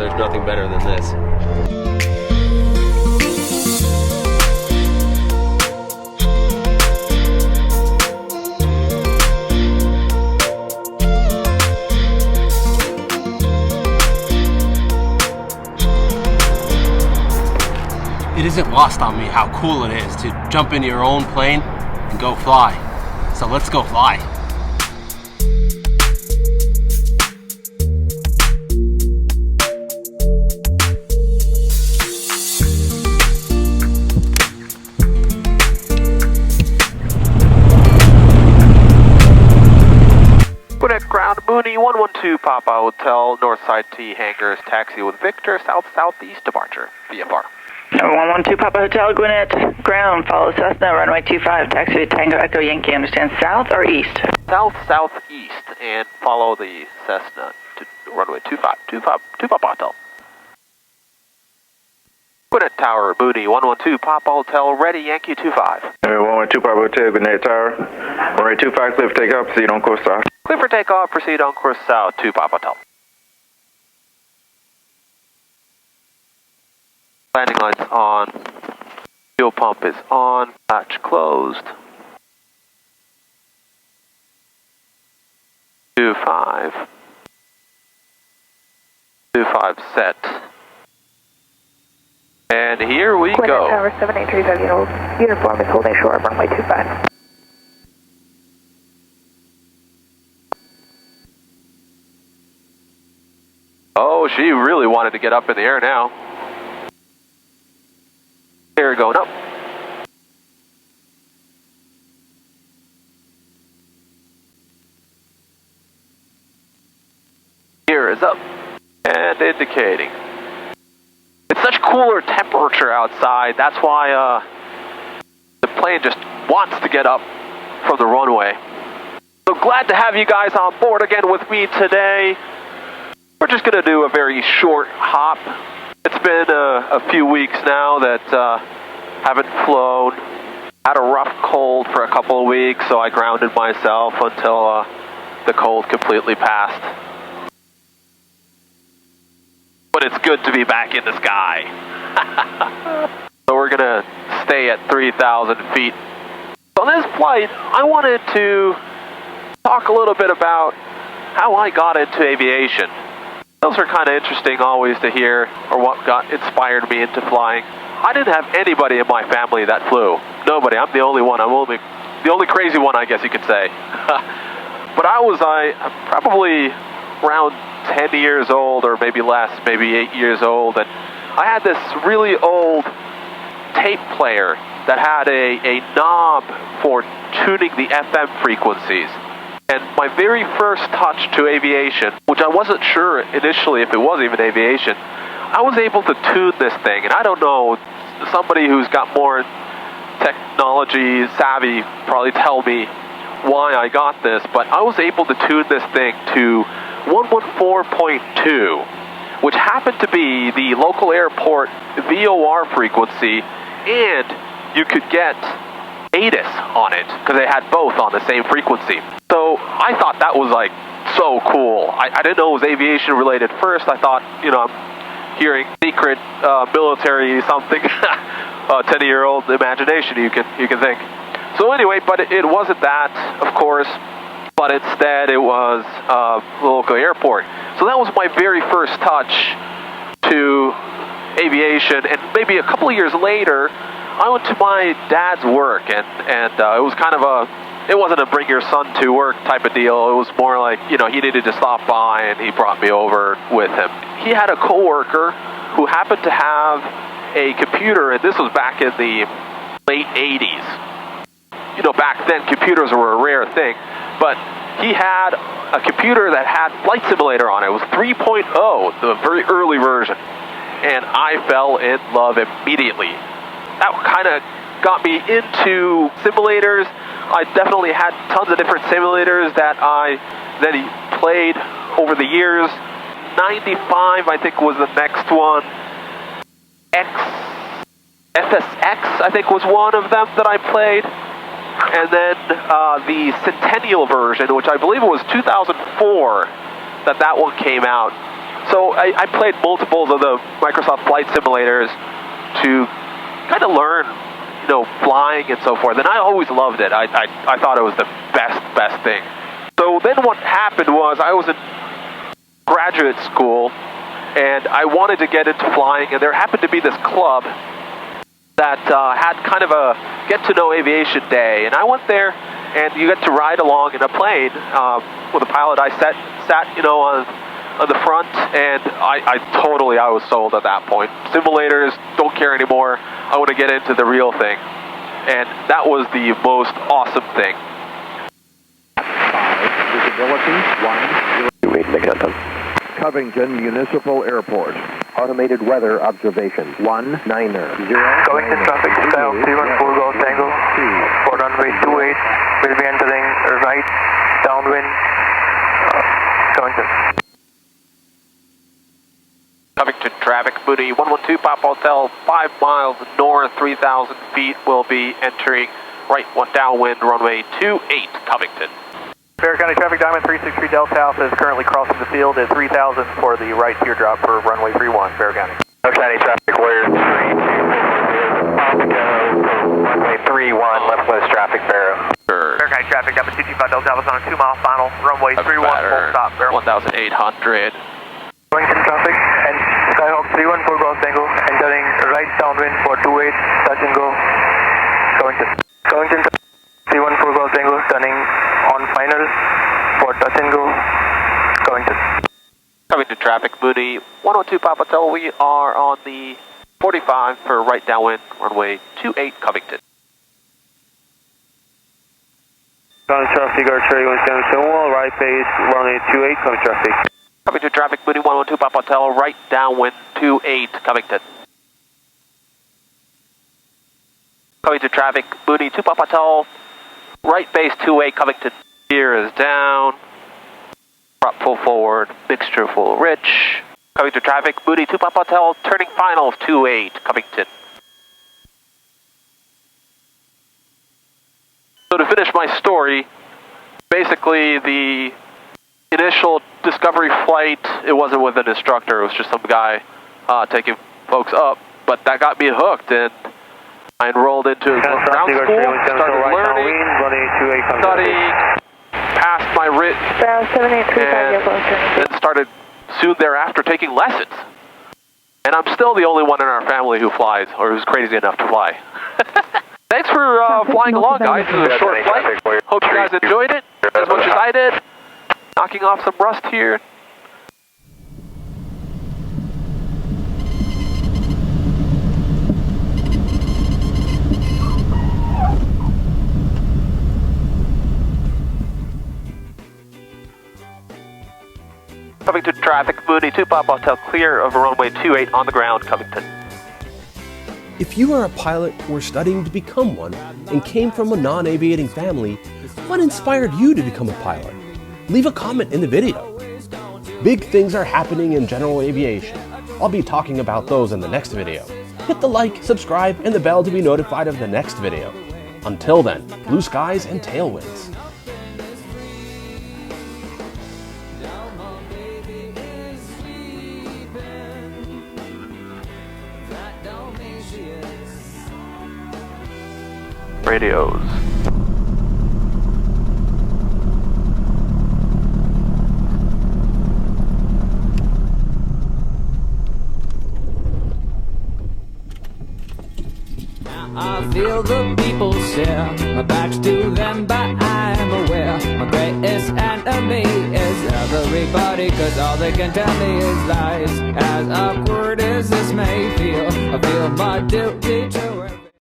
there's nothing better than this. It isn't lost on me how cool it is to jump into your own plane and go fly. So let's go fly. Gwinnett ground, Mooney 112 Papa Hotel, Northside T hangars, taxi with Victor, south-southeast departure, VFR. Number 112 Papa Hotel, Gwinnett ground, follow Cessna, runway 25, taxi to Tango Echo Yankee, understand south or east? South-southeast, and follow the Cessna to runway 25 Papa Hotel. Gwinnett Tower, Mooney 112 Papa Hotel, ready, Yankee 25. 112 Papa Hotel, Gwinnett Tower, runway 25, clear for takeoff, proceed on course south. Clear for takeoff, proceed on course south to Papa Hotel. Landing lights on, fuel pump is on, latch closed. 25. 25 set. And here we Gwinnett go. Tower 7835 uniform is holding short, runway 25. Oh, she really wanted to get up in the air now. Air going up. Gear is up and indicating. It's such cooler temperature outside. That's why the plane just wants to get up from the runway. So glad to have you guys on board again with me today. We're just going to do a very short hop. It's been a few weeks now that haven't flown. Had a rough cold for a couple of weeks, so I grounded myself until the cold completely passed. But it's good to be back in the sky. So we're going to stay at 3,000 feet. On this flight, I wanted to talk a little bit about how I got into aviation. Those are kind of interesting always to hear, or what inspired me into flying. I didn't have anybody in my family that flew. Nobody. I'm the only one. I'm the only crazy one, I guess you could say. But I'm probably around 10 years old, or maybe less, maybe 8 years old, and I had this really old tape player that had a knob for tuning the FM frequencies. And my very first touch to aviation, which I wasn't sure initially if it was even aviation, I was able to tune this thing. And I don't know, somebody who's got more technology savvy probably tell me why I got this, but I was able to tune this thing to 114.2, which happened to be the local airport VOR frequency, and you could get ATIS on it, because they had both on the same frequency. So I thought that was like so cool. I didn't know it was aviation related first. I thought, I'm hearing secret military something. 10-year-old imagination, you can think. So anyway, but it wasn't that, of course, but instead it was the local airport. So that was my very first touch to aviation, and maybe a couple of years later, I went to my dad's work, and it was kind of it wasn't a bring your son to work type of deal. It was more like, he needed to stop by, and he brought me over with him. He had a coworker who happened to have a computer, and this was back in the late 80s. Back then computers were a rare thing, but he had a computer that had Flight Simulator on it. It was 3.0, the very early version, and I fell in love immediately. That kind of got me into simulators. I definitely had tons of different simulators that he played over the years. 95, I think, was the next one. FSX, I think, was one of them that I played. And then the Centennial version, which I believe was 2004 that one came out. So I played multiples of the Microsoft Flight Simulators to kind of learn, you know, flying and so forth. And I always loved it. I thought it was the best thing. So then what happened was I was in graduate school and I wanted to get into flying, and there happened to be this club that had kind of a get-to-know aviation day, and I went there, and you get to ride along in a plane with a pilot. I sat, you know, on the front, and I was sold at that point. Simulators, don't care anymore. I want to get into the real thing, and that was the most awesome thing. Covington Municipal Airport. Automated weather observation. 190. Covington traffic, Skyhawk 314 Golf Tango. For runway 28, will be entering right downwind. Covington. Covington traffic, Mooney 112 Papa Hotel, 5 miles north, 3,000 feet. Will be entering right downwind, runway 28, Covington. Fayette County traffic, Diamond 363 Delta Alpha is currently crossing the field at 3,000 for the right teardrop for runway 31, Fayette County. Fayette County traffic, Warrior 3, runway 31, left-west traffic, Barrow. Fayette County traffic, Diamond 225 Delta Alpha on a 2-mile final, runway 31, full stop, Barrow. 1,800. Covington traffic, and Skyhawk 314 Golf Tango, entering right downwind for 28, touch and go, Covington. Covington 314 Golf Tango, turning on final for touch and go, Covington. Covington traffic, Mooney 102 Papa Hotel. We are on the 45 for right downwind, runway 28, Covington. Covington traffic, Archery 171, right base, runway 28, Covington traffic. Covington traffic, Mooney 112 Papa Hotel, right downwind 28, Covington. Covington traffic, Mooney 2 Papa Hotel, right base 28, Covington. Gear is down. Prop full forward, mixture full rich. Covington traffic, Mooney 2 Papa Hotel, turning final 28, Covington. So to finish my story, basically the initial Discovery flight, it wasn't with an instructor, it was just some guy taking folks up, but that got me hooked, and I enrolled into ground school, started learning, studying, passed my writ, and then started soon thereafter taking lessons. And I'm still the only one in our family who flies, or who's crazy enough to fly. Thanks for flying along, guys. It was a short flight. Hope you guys enjoyed it as much as I did. Knocking off some rust here. Covington traffic, Mooney 2 Papa Hotel, clear of runway 28 on the ground, Covington. If you are a pilot or studying to become one and came from a non-aviating family, what inspired you to become a pilot? Leave a comment in the video. Big things are happening in general aviation. I'll be talking about those in the next video. Hit the like, subscribe, and the bell to be notified of the next video. Until then, blue skies and tailwinds. Radios. I feel the people stare, my back's to them but I'm aware my greatest enemy is everybody, cause all they can tell me is lies. As awkward as this may feel, I feel my duty to it.